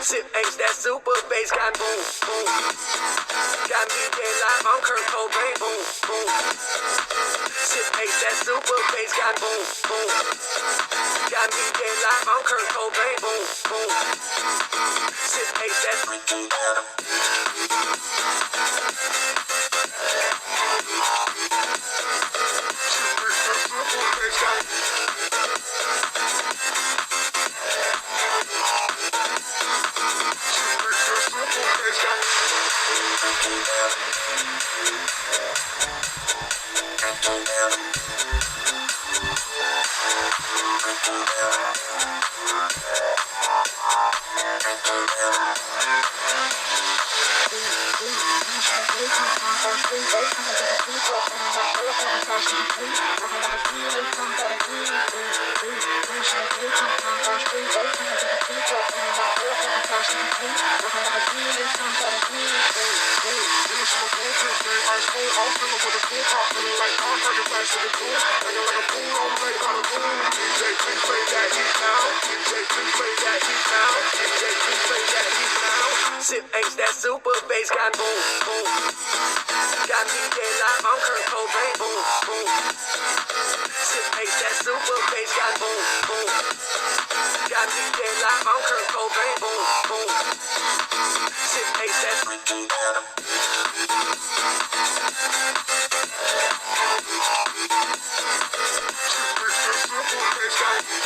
Sip H, that super bass got boom, boom. Got me dead live on Kurt Cobain, boom, boom. Sip H, that super bass got boom, boom. Got me dead live on Kurt Cobain, boom, boom. Sip H, that freaking down. Sip H, that super bass got boom, boom. Got me dead live on Kurt Cobain, boom, boom. Sip H, that super bass got boom, boom. Got me dead live on Kurt Cobain, boom, boom. Sip H, that freaking down. Super bass got